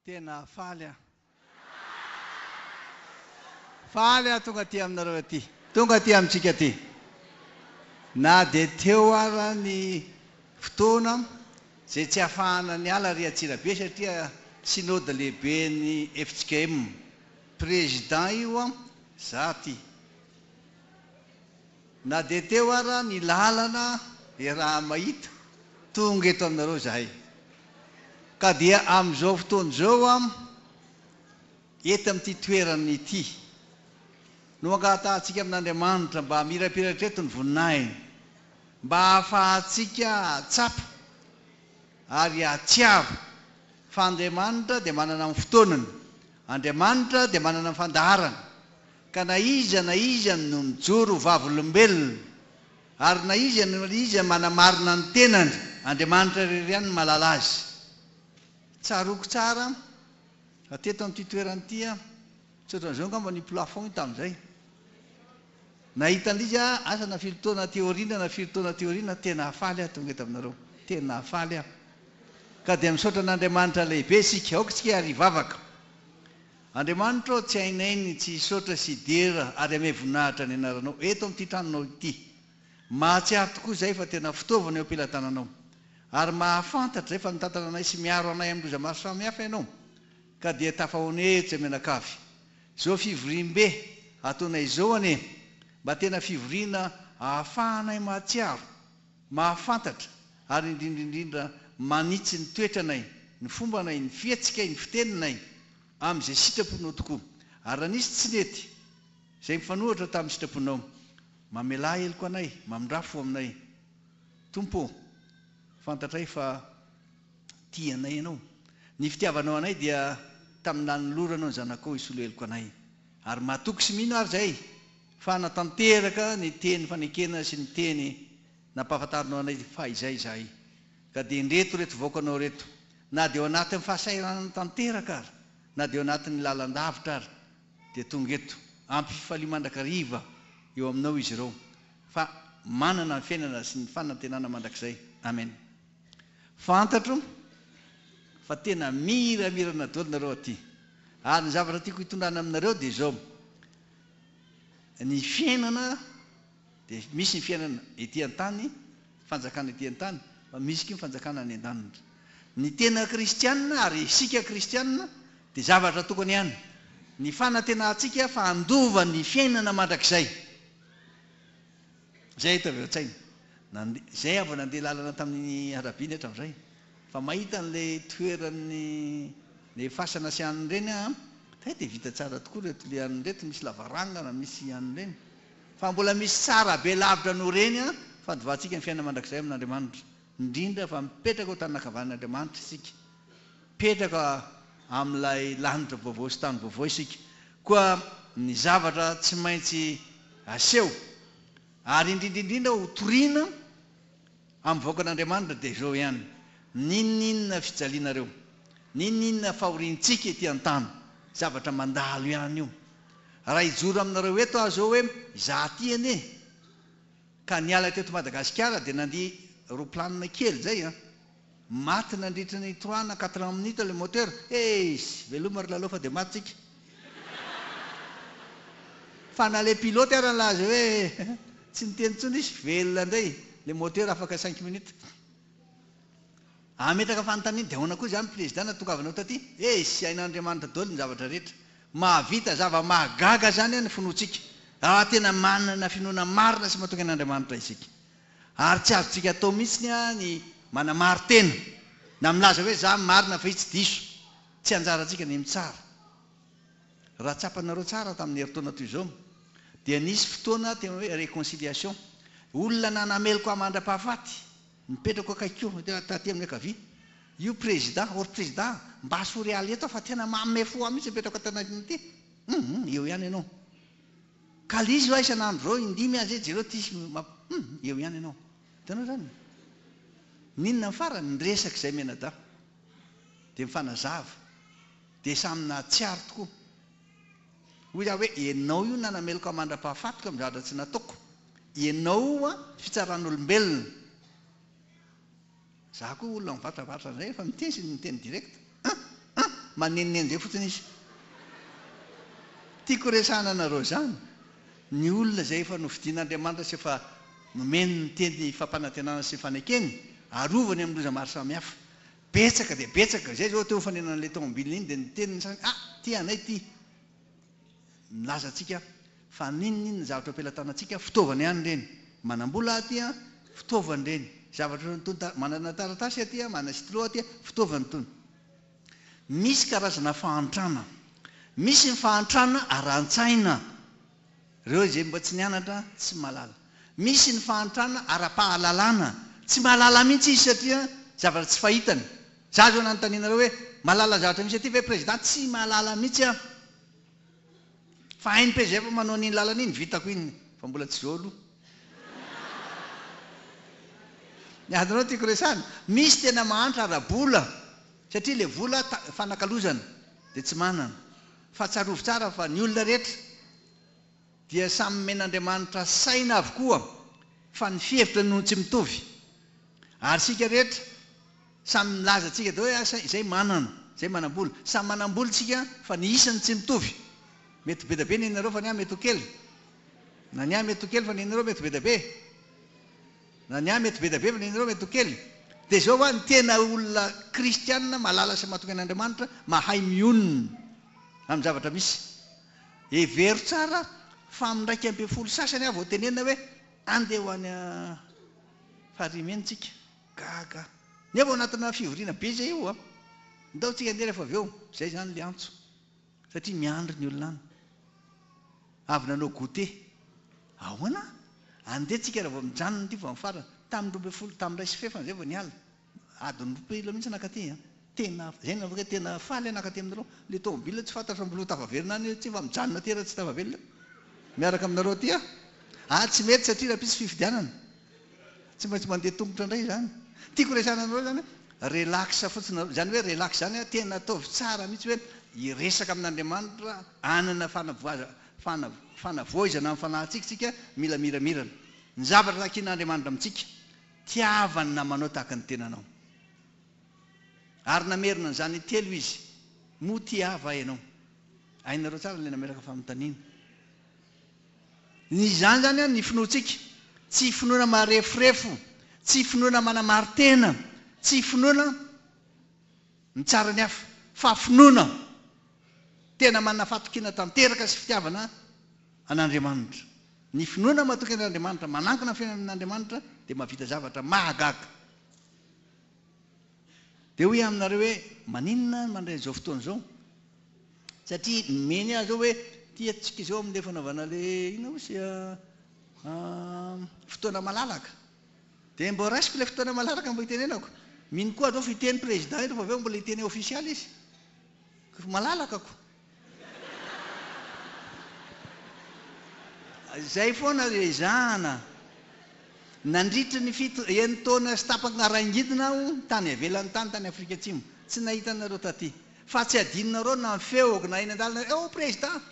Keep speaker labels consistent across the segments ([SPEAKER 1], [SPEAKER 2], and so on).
[SPEAKER 1] Tena faly aho. Faly aho tonga aty aminareo aty. Tonga aty amintsika aty. Na dia teo ara ny fotoana izay tsy ahafahana ny ala ry Antsirabe satria synode lehibe ny FJKM. Président io a za aty. Na dia teo ara ny lalana raha mahita tonga eto aminareo zahay. Ka dia amin'izao fotoana izao a eto amin'ity toerana ity no angatahantsika amin'Andriamanitra mba hamirapiratra eto ny voninahiny, mba hahafahantsika tsapa ary hatsiaro fa Andriamanitra dia manana amin'ny fotoanany, Andriamanitra dia manana amin'ny fandaharana, ka na iza no mijoro vavolombelona ary na iza manamarina ny tenany, Andriamanitra irery ihany no mahalala azy. Tsaroko tsara ateto amin'ity toerana ity a tsy ohatran'izao ngamba ny plafond tamin'izay. Nahita an'izy asa na firy taona teoriana tena hafaly aho tonga eto aminareo, tena hafaly aho. Ka dia misaotra an'Andriamanitra lehibe isika, aoka tsika ary hivavaka. Andriamanitra tsy hainainy tsy hisaotra sy hidera ary hame voninahitra ny anaranao eto amin'ity tranonao ity. Mahatsiaro tokoa izay fa tena fitaovana eo am-pelantananao ary mahafantatra zay fa mitantana anay sy miaro anay amin'ny loza maro samihafa ianao. Ka dia tafahonetra menakavy. Izao fivoriam-be ataonay izao anie, mba tena fivoriana ahafahanay mahatsiaro, mahafantatra ary indrindra manitsy ny toetranay, ny fombanay, ny fihetsikay, ny fiteninay amin'izay sitraponao tokoa. Ary raha nisy tsy nety izay mifanohitra tamin'ny sitraponao, mamela heliko anay, mamindrafo aminay. Tompo, fantatray fa tianay ianao. Ny fitiavanao anay dia tamin'ny nanoloranao ny zanakao hisolo heliko anay. Ary mahatoky sy mino ary zay fa natanteraka ny teny fanekena sy ny teny nampahafantarinao anay fa izay zahay. Ka dia indreto reto vaokanao reto, na dia ao anatin'ny fahasairana tanteraka ary, na dia ao anatin'ny lalandavitra ary, dia tonga eto ampy fifaliana mandrakariva eo aminao izy ireo, fa manana ny fiainana sy ny fanantenana mandrakizay. Amen. Fantatro fa tena miramirana daholo nareo aty. Ary ny zavatra tiako hitondrana aminareo dia izao: ny fiainana dia misy ny fiainana ety an-tany, fanjakana ety an-tany, fa misy koa ny fanjakana any an-danitra. Ny tena kristianina ary isika kristianina dia zavatra tokony ihany. Ny fanantenantsika fa andova ny fiainana mandrakizay. Zay hita avy an-tsaina. Zay avy nandeha lalana tamin'ny arabe ny hatramin'izay. Fa mahita an'ilay toeran'ny le fasana sy aniny ireny dia vita tsara tokoa reto le aniny reto, misy lavarangana, misy aniny ireny. Fa mbola misy tsara be lavitra no ireny fandovatsika ny fiainana mandrakizay amin'Andriamanitra. Indrindra fa mipetraka ao tanakavan'Andriamanitra isika, mipetraka amin'ilay lanitra vaovao sy tany vaovao isika. Koa ny zavatra tsy maintsy aseho ary indrindrindrindra ho toriana amin'ny vaokan'Andriamanitra dia izao ihany: ninninona fijalianareo, ninninona fahoriantsika ety an-tany, zavatra mandalo ihany io. Raha hijoro aminareo eto aho zao hoe izaho ty anie, ka niala teto Madagasikara dia nandeha roplanina kely zay maty nandritra ny 3 na 4 minutes le moteur. Veloma ry lalao fa dia maty tsika. Fa na le pilote ary laza hoe tsy niteny tsony izy, velona indray le moteur afaka 5 minutes. Ametraka fanontaniana dia ahoana koa zany président natongavanao taty? Sy hain'Andriamanitra daholo ny zavatra rehetra. Mahavita zava-mahagaga zany ny finoantsika, raha tena manana finoana marina sy mahatonga an'Andriamanitra isika. Ary tsy azontsika atao mihitsy ny manamary-tena na milaza hoe za marina fa tsy diso, tsy anjarantsika ny mitsara. Raha tsapanareo tsara tamin'ny heritaona toy izao dia nisy fotoana tena hoe réconciliation. Olona nanameloko amandra-pahafaty mipetraka akaikio taty amin'ny akavia, io président or président mba asory eto fa tena mamme fo mihitsy mipetraka tanakiny eo ihany ianao. Ka lizy va isan'andro zao indimy azy jereo ty eo ihany ianao. Hitanao zany ninona ny farany ny resaka izay menada dia mifanazava dia samy nahatsiaro tokoa. Hoy za hoe ianao io nanameloko amandra-pahafatiko amin'ny zavatra tsy nataoko, ianao fitsaran'olombelona. Za koa olona mivatravatra izay fa miteny direct. manenoneny zay fotsiny izy tiako resahana nareo zany ny olona zay efa novidian'Andriamanitra sy efa nomeny ny teny fampanantenana sy fanekeny arovany amin'ny loza maro samihafa betsaka dia betsaka zay zao teo fanenan'ilay tomobily iny dia ny teniny sany ty anay ty milaza antsika fa ninonino ny zavatra ampelantanantsika fitaovana ihany reny manam-bola aty fitaovany reny zavatra tony manana taratasy aty manana stylo aty fitaovany tony misy karazana fahantrana misy ny fahantrana ara-tsaina reo zay mba tsy nianatra tsy malala misy ny fahantrana ara-pahalalana tsy malala mihitsy izy satria zavatra tsy fahitany za zao nanontanianareo hoe malala zavatra misy aty ve président tsy malala mihitsy fa hainy president fa manao an'iny lalana iny vitako iny fa mbola tsy zao aloha ny adinao tiako resahana misy tena mahantra ara-bola satria le vola fanakalozana dia tsy manana fa tsarovy tsara fa ny olona rehetra dia samy men'Andriamanitra saina avokoa fa ny fihevitra no tsy mitovy ary sika rehetra samy milaza tsika dao hoe zay manana zay manam-bola samy manam-bola tsika fa ny isany tsy mitovy mety be da be ninareo fa ny ahy mety ho kely na ny ahy mety ho kely fa ninareo mety be da be na ny ahy mety be da be fa ninareo mety ho kely dia zao ny tena olona kristianina malala sy matoky an'Andriamanitra mahay mionona amin'ny zavatra misy evero tsara fa amin'ndraiky amby folo sasany aho vao tenenina hoe andeha ho any farimentsika gaga nefa ao anatina fivoriana be zay io ndao tsika andeha rehefa avy eo zay zany le antso satria miandry ny olona any avy nanao goûter ahoana andeha tsika raha vao mijanona ty vao mifarana tamin'ny 12 tamin'ny ray sy fefana zay vao niala adiny 20 mihitsy nakaty tena zay navoka tena faly nakaty aminareo le tomobile tsy fantatra mbolo tavavelona any tsy fa mijanona ty raha tsy tavavelona miaraka aminareo ty tsy mety satria raha pisy fifidianana tsy maintsy mandeha tongotra indray zany tiako resananareo zany relaxa fotsiny zany hoe relax zany tena ataovy tsara mihitsy hoe iresaka amin'Andriamanitra anana fanavoizana amin'ny fanahintsika mila miramirana ny zavatra takian'Andriamanitra amintsika tiavany namanao tahaka ny tenanao ary namerina n'izany telo izy mo tiava ianao ainareo tsara le nameraka famontaniana ny zany zany ny finoantsika tsy finoana marefurefo tsy finoana manamartena tsy finoana ny tsara ny hafa fa finoana tena manana fatokina tanteraka sy fitiavana an'Andriamanitra ny finoana matoky an'Andriamanitra manankina ny fiainan'Andriamanitra dia mahavita zavatra mahagaga dia hoy aminareo hoe maninona mandray zao fotoana zao satria meny ahy zao hoe tiatsika izao amin'le fanaovana le ina osy fotoana malalaka dia mbo raisiko le fotoana malalaka mbo hitenenako mino koa zao fiteny président rehefa avy eo mbola hiteny ofisialy izy malalaka ako zay foana rezahana nandritra ny eny taona sy tapaka narangidina aho tany avelan'ny tany Afrika Atsimo tsy nahitanareo taty fa tsy adininareo na feoko na eny an-dalana président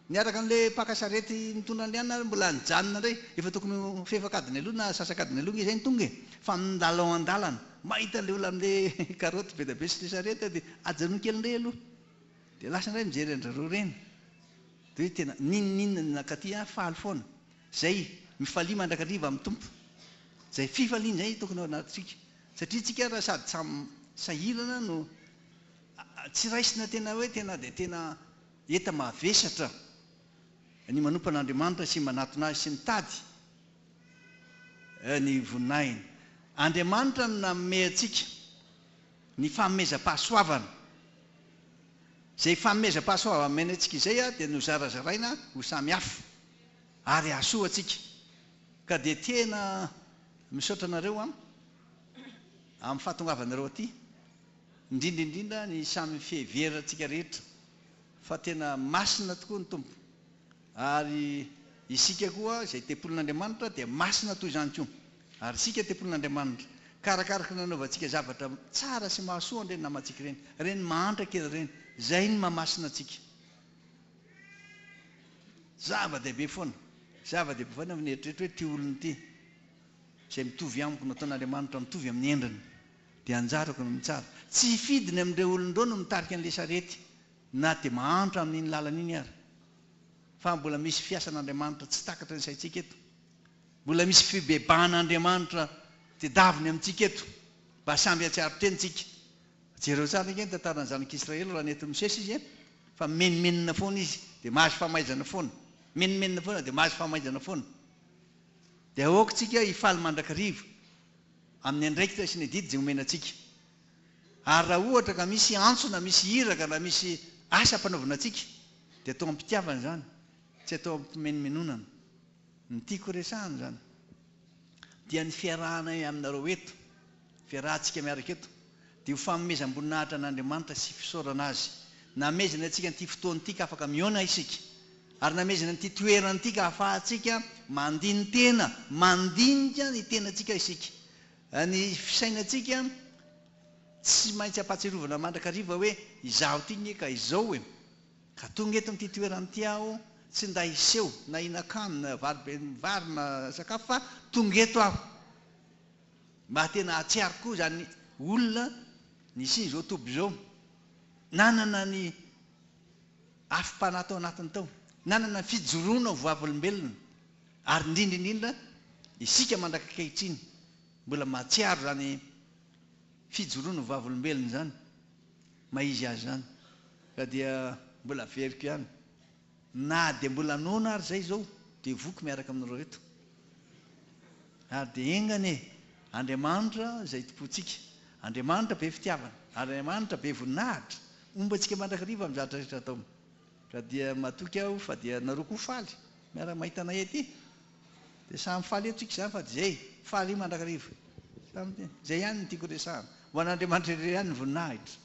[SPEAKER 1] niaraka an'le pakasarety nitondra an'liana mbola nijanona indray efa tokony fefakadiny aloha na sasakadiny aloha zay nitonga fa mindalao an-dalana mahita le olona amin'le karoty be da be sy le sarety dia ajanony kely indray aloha dia lasa indray mijery andrareo reny dia hoe tena ninonninona nakaty faly foana zay mifalia mandrakariva amin'ny tompo zay fifaliana zay tokony ao anatintsika satria tsika raha sady samy sahirana no tsy raisina tena hoe tena dia tena eta mavesatra ny manompan'Andriamanitra sy manatona azy sy mitady ny voninahiny Andriamanitra no nanome antsika ny fanomezam-pahasoavana zay fanomezam-pahasoavana mena antsika izay dia nozarazaraina ho samy hafa ary ahasoa antsika ka dia tena misaotra anareo amin'ny fahatongavanareo aty indrindraindrindra ny samy fiheveratsika rehetra fa tena masina tokoa ny tompo ary isika koa zay tempolin'Andriamanitra dia masina toy izany koa ary isika tempolin'Andriamanitra karakaraka nanaovantsika zavatra tsara sy mahasoa reny namantsika reny mahantra kely reny zay ny mahamasina atsika zava-dehibe foana zava-dehibe foana amin'ny eritreritra hoe ty olona ty zay mitovy amiko nataon'Andriamanitra mitovy amin'ny endriny dia anjarako no mitsara tsy hifidiny amin'ireo olondreo no mitarika an'ilay sarety na dia mahantra amin'iny lalana iny ary fa mbola misy fiasan'Andriamanitra tsy takatra ny saintsika eto, mbola misy fibebahan'Andriamanitra tedaviny amintsika eto mba samby atsiaro tenitsika. Jereo tsara ike ny tantarany zanak'Israely raha nety misesy izy fa menimenina foana izy dia mahazo famaizana foana, menimenina foana dia mahazo famaizana foana. Dia aokatsika hifaly mandrakariva amin'ny andraikitra sy ny didy izay omenantsika. Ary raha ohatra ka misy antsona, misy iraka, na misy asa mpanaovana antsika dia atao ampitiavana izany, tsy atao ampimenomenonana. Ny tiako resahana izany dia ny fiarahana aminareo eto, fiarahantsika miaraka eto, dia ho fanomezam-boninahitra an'Andriamanitra sy fisaorana azy. Namezana antsika n'ity fotoana ity ka afaka mihaona isika, ary namezana n'ity toerana ity ka ahafahantsika mandiny tena, mandinika ny tenantsika isika. Ny fisainantsika tsy maintsy ampatsirovana mandrakariva hoe izaho ty ka izao hoe ka tonga eto n'ity toerana ity aho tsy nda hiseho na hinan-kany na vary na sakafo fa tonga eto aho mba tena hatsiaro koa zany olona nisy izao toby izao, nanana ny afim-panahy tao anatiny tao, nanana ny fijoroana ho vavolombelona, ary indrindra isika mandrakakehitsiny mbola mahatsiaro zany fijoroana ho vavolombelona zany, maizy azy zany. Ka dia mbola veriko ihany, na dia mbola noana ary zay zao dia voky miaraka aminareo eto, ary dia engane Andriamanitra izay tompontsika, Andriamanitra be fitiavana, Andriamanitra be voninahitra, ombantsika mandrakariva amin'ny zavatra rehetra atao. Ka dia matoky aho fa dia nareo koa faly miaraka mahita anay ety, dia samy faly eto tsika izany fa zay faly mandrakariva, zay ihany no tiako resahana, ho an'Andriamanitra ihany ny voninahitra.